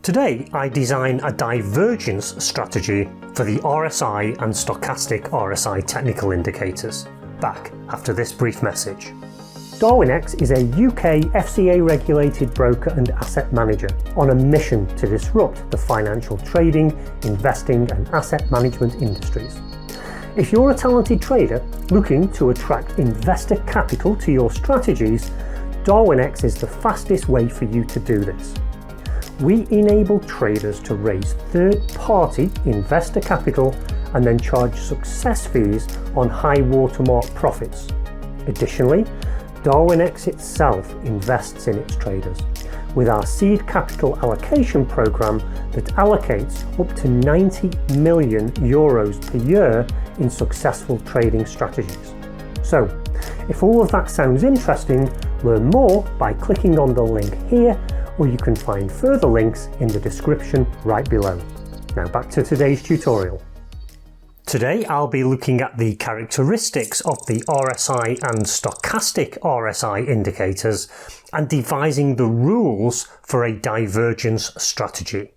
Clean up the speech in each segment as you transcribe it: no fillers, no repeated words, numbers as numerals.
Today I design a divergence strategy for the RSI and Stochastic RSI technical indicators. Back after this brief message. Darwinex is a UK FCA regulated broker and asset manager on a mission to disrupt the financial trading, investing and asset management industries. If you're a talented trader looking to attract investor capital to your strategies, Darwinex is the fastest way for you to do this. We enable traders to raise third-party investor capital and then charge success fees on high watermark profits. Additionally, Darwinex itself invests in its traders with our seed capital allocation program that allocates up to 90 million euros per year in successful trading strategies. So, if all of that sounds interesting, learn more by clicking on the link here, or you can find further links in the description right below. Now back to today's tutorial. Today I'll be looking at the characteristics of the RSI and Stochastic RSI indicators and devising the rules for a divergence strategy.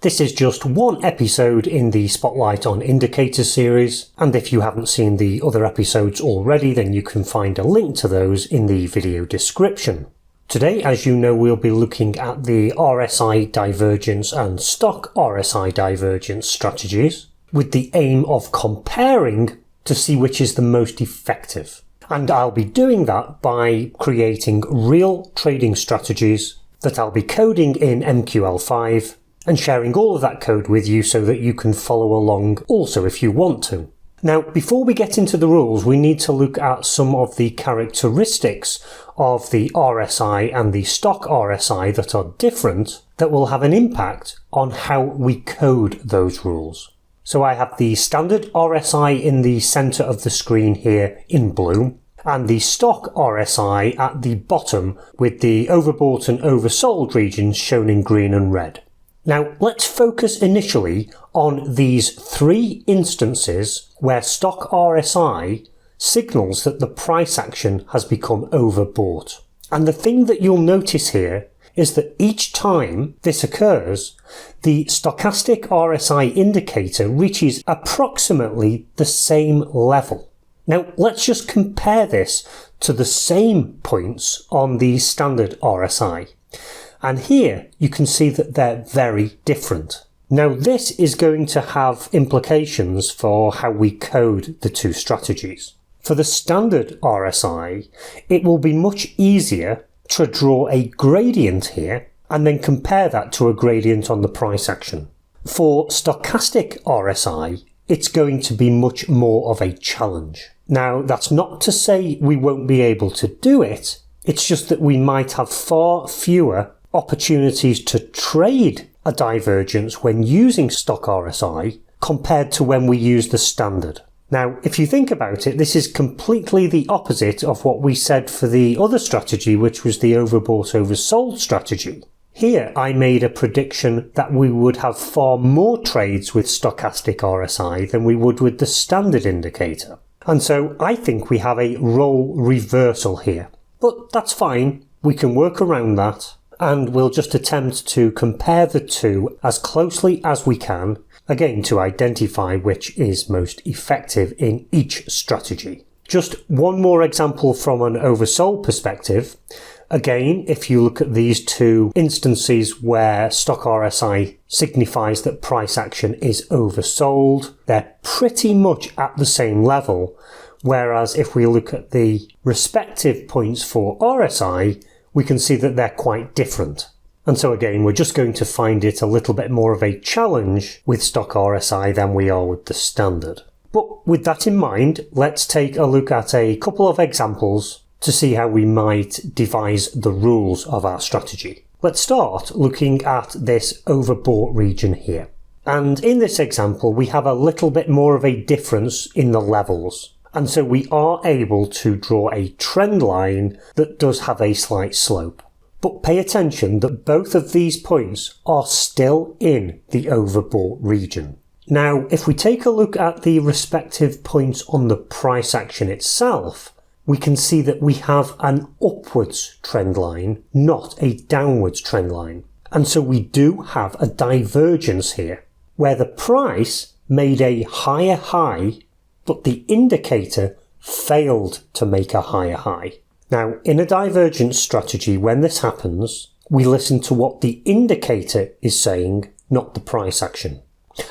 This is just one episode in the Spotlight on Indicators series, and if you haven't seen the other episodes already, then you can find a link to those in the video description. Today, as you know, we'll be looking at the RSI divergence and Stoch RSI divergence strategies with the aim of comparing to see which is the most effective. And I'll be doing that by creating real trading strategies that I'll be coding in MQL5 and sharing all of that code with you so that you can follow along also if you want to. Now, before we get into the rules, we need to look at some of the characteristics of the RSI and the Stoch RSI that are different that will have an impact on how we code those rules. So I have the standard RSI in the center of the screen here in blue, and the Stoch RSI at the bottom with the overbought and oversold regions shown in green and red. Now, let's focus initially on these three instances where Stoch RSI signals that the price action has become overbought. And the thing that you'll notice here is that each time this occurs, the Stochastic RSI indicator reaches approximately the same level. Now, let's just compare this to the same points on the standard RSI. And here you can see that they're very different. Now this is going to have implications for how we code the two strategies. For the standard RSI, it will be much easier to draw a gradient here and then compare that to a gradient on the price action. For Stochastic RSI, it's going to be much more of a challenge. Now that's not to say we won't be able to do it, it's just that we might have far fewer opportunities to trade a divergence when using Stoch RSI compared to when we use the standard. Now, if you think about it, this is completely the opposite of what we said for the other strategy, which was the overbought oversold strategy. Here, I made a prediction that we would have far more trades with Stochastic RSI than we would with the standard indicator. And so I think we have a role reversal here. But that's fine. We can work around that. And we'll just attempt to compare the two as closely as we can, again to identify which is most effective in each strategy. Just one more example from an oversold perspective. Again, if you look at these two instances where Stoch RSI signifies that price action is oversold, they're pretty much at the same level, whereas if we look at the respective points for RSI, we can see that they're quite different. And so again, we're just going to find it a little bit more of a challenge with Stoch RSI than we are with the standard. But with that in mind, let's take a look at a couple of examples to see how we might devise the rules of our strategy. Let's start looking at this overbought region here. And in this example, we have a little bit more of a difference in the levels. And so we are able to draw a trend line that does have a slight slope. But pay attention that both of these points are still in the overbought region. Now, if we take a look at the respective points on the price action itself, we can see that we have an upwards trend line, not a downwards trend line. And so we do have a divergence here, where the price made a higher high, but the indicator failed to make a higher high. Now, in a divergence strategy, when this happens, we listen to what the indicator is saying, not the price action.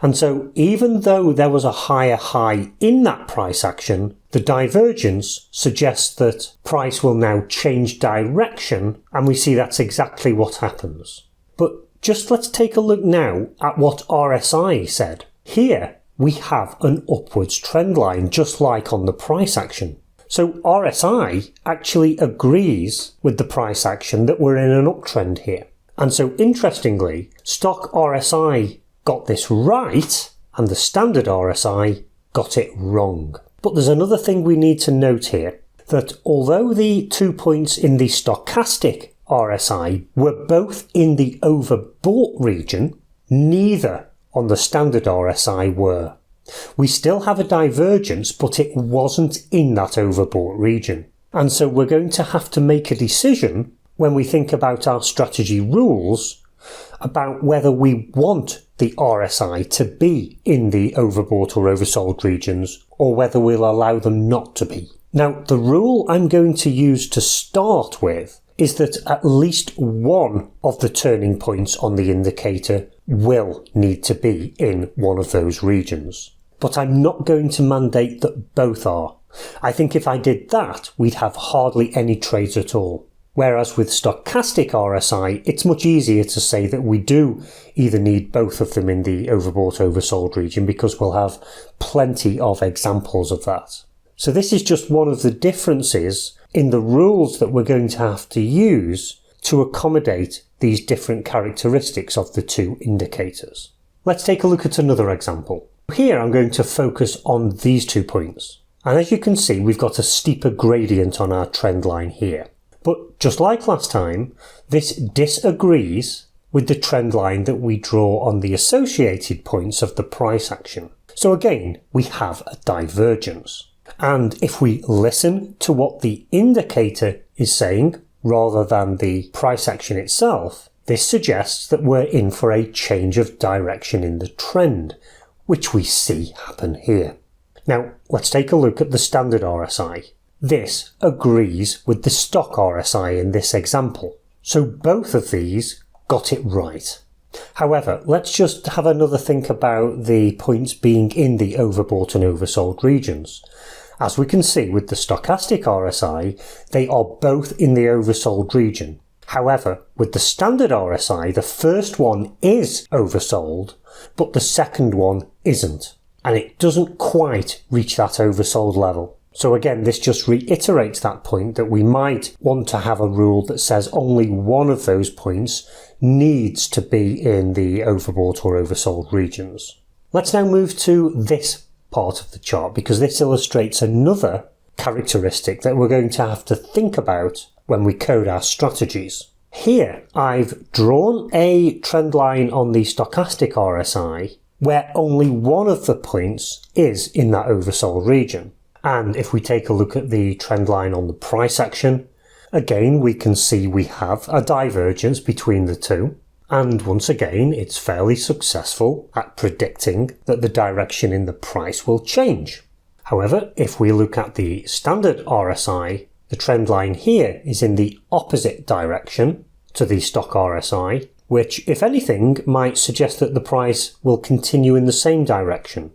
And so even though there was a higher high in that price action, the divergence suggests that price will now change direction, and we see that's exactly what happens. But just let's take a look now at what RSI said. Here we have an upwards trend line, just like on the price action. So RSI actually agrees with the price action that we're in an uptrend here. And so interestingly, stock RSI got this right and the standard RSI got it wrong. But there's another thing we need to note here, that although the 2 points in the stochastic RSI were both in the overbought region, neither on the standard RSI were. We still have a divergence, but it wasn't in that overbought region. And so we're going to have to make a decision when we think about our strategy rules about whether we want the RSI to be in the overbought or oversold regions, or whether we'll allow them not to be. Now, the rule I'm going to use to start with is that at least one of the turning points on the indicator will need to be in one of those regions. But I'm not going to mandate that both are. I think if I did that, we'd have hardly any trades at all. Whereas with stochastic RSI, it's much easier to say that we do either need both of them in the overbought oversold region, because we'll have plenty of examples of that. So this is just one of the differences in the rules that we're going to have to use to accommodate these different characteristics of the two indicators. Let's take a look at another example. Here I'm going to focus on these 2 points. And as you can see, we've got a steeper gradient on our trend line here. But just like last time, this disagrees with the trend line that we draw on the associated points of the price action. So again, we have a divergence. And if we listen to what the indicator is saying rather than the price action itself, this suggests that we're in for a change of direction in the trend, which we see happen here. Now, let's take a look at the standard RSI. This agrees with the stock RSI in this example. So both of these got it right. However, let's just have another think about the points being in the overbought and oversold regions. As we can see with the stochastic RSI, they are both in the oversold region. However, with the standard RSI, the first one is oversold, but the second one isn't. And it doesn't quite reach that oversold level. So again, this just reiterates that point that we might want to have a rule that says only one of those points needs to be in the overbought or oversold regions. Let's now move to this part of the chart, because this illustrates another characteristic that we're going to have to think about when we code our strategies. Here, I've drawn a trend line on the stochastic RSI where only one of the points is in that oversold region. And if we take a look at the trend line on the price action, again we can see we have a divergence between the two. And once again, it's fairly successful at predicting that the direction in the price will change. However, if we look at the standard RSI, the trend line here is in the opposite direction to the stock RSI, which, if anything, might suggest that the price will continue in the same direction.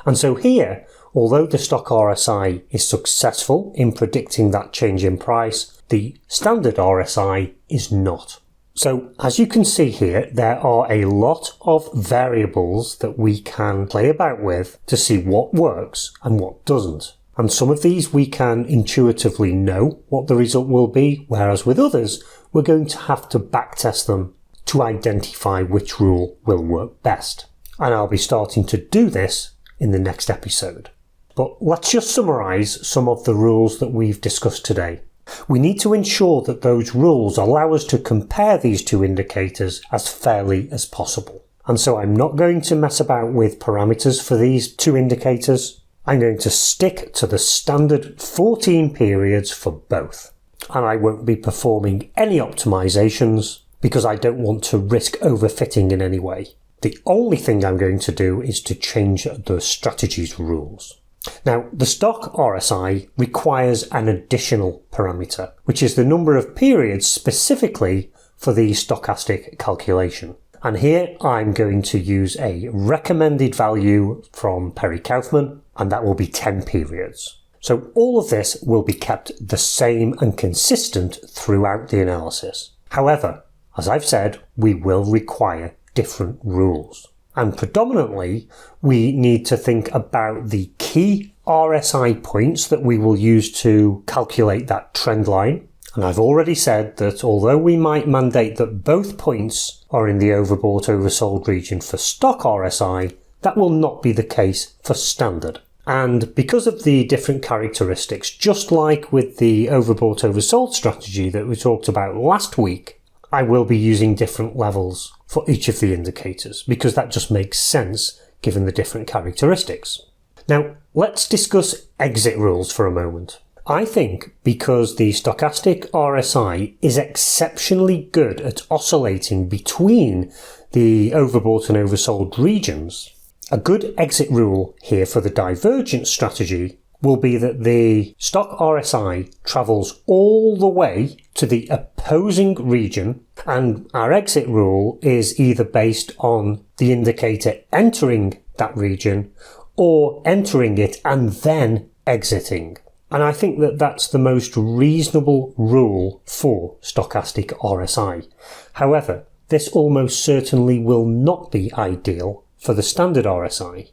And so here, although the stock RSI is successful in predicting that change in price, the standard RSI is not. So as you can see here, there are a lot of variables that we can play about with to see what works and what doesn't. And some of these we can intuitively know what the result will be, whereas with others, we're going to have to backtest them to identify which rule will work best. And I'll be starting to do this in the next episode. But let's just summarise some of the rules that we've discussed today. We need to ensure that those rules allow us to compare these two indicators as fairly as possible. And so I'm not going to mess about with parameters for these two indicators. I'm going to stick to the standard 14 periods for both. And I won't be performing any optimizations because I don't want to risk overfitting in any way. The only thing I'm going to do is to change the strategy's rules. Now, the stock RSI requires an additional parameter, which is the number of periods specifically for the stochastic calculation. And here I'm going to use a recommended value from Perry Kaufman, and that will be 10 periods. So all of this will be kept the same and consistent throughout the analysis. However, as I've said, we will require different rules. And predominantly, we need to think about the key RSI points that we will use to calculate that trend line. And I've already said that although we might mandate that both points are in the overbought oversold region for stock RSI, that will not be the case for standard. And because of the different characteristics, just like with the overbought oversold strategy that we talked about last week, I will be using different levels for each of the indicators because that just makes sense given the different characteristics. Now, let's discuss exit rules for a moment. I think because the stochastic RSI is exceptionally good at oscillating between the overbought and oversold regions, a good exit rule here for the divergence strategy will be that the stock RSI travels all the way to the opposing region, and our exit rule is either based on the indicator entering that region or entering it and then exiting. And I think that that's the most reasonable rule for stochastic RSI. However, this almost certainly will not be ideal for the standard RSI.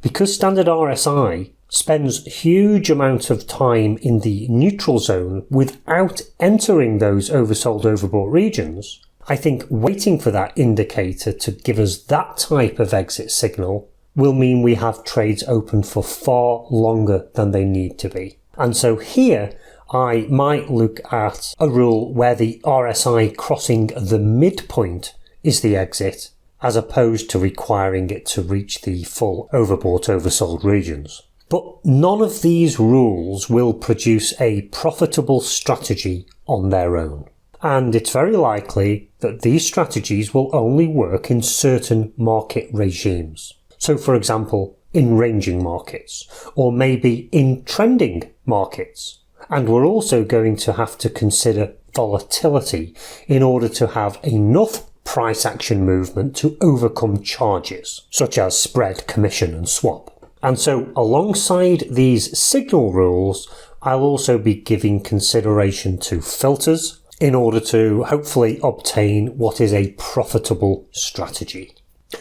Because standard RSI spends huge amounts of time in the neutral zone without entering those oversold overbought regions, I think waiting for that indicator to give us that type of exit signal will mean we have trades open for far longer than they need to be. And so here I might look at a rule where the RSI crossing the midpoint is the exit, as opposed to requiring it to reach the full overbought oversold regions. But none of these rules will produce a profitable strategy on their own. And it's very likely that these strategies will only work in certain market regimes. So for example, in ranging markets, or maybe in trending markets. And we're also going to have to consider volatility in order to have enough price action movement to overcome charges, such as spread, commission and swap. And so alongside these signal rules, I'll also be giving consideration to filters in order to hopefully obtain what is a profitable strategy.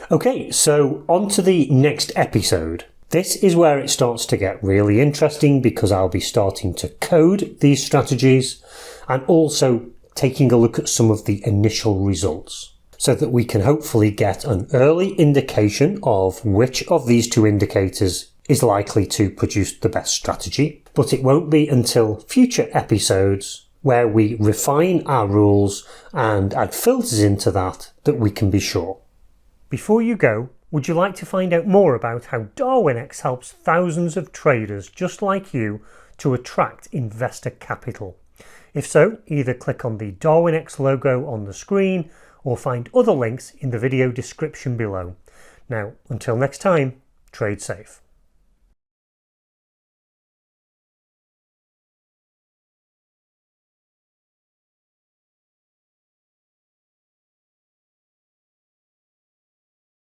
Okay, so on to the next episode. This is where it starts to get really interesting because I'll be starting to code these strategies and also taking a look at some of the initial results, so that we can hopefully get an early indication of which of these two indicators is likely to produce the best strategy. But it won't be until future episodes where we refine our rules and add filters into that we can be sure. Before you go, would you like to find out more about how Darwinex helps thousands of traders just like you to attract investor capital? If so, either click on the Darwinex logo on the screen or find other links in the video description below. Now, until next time, trade safe.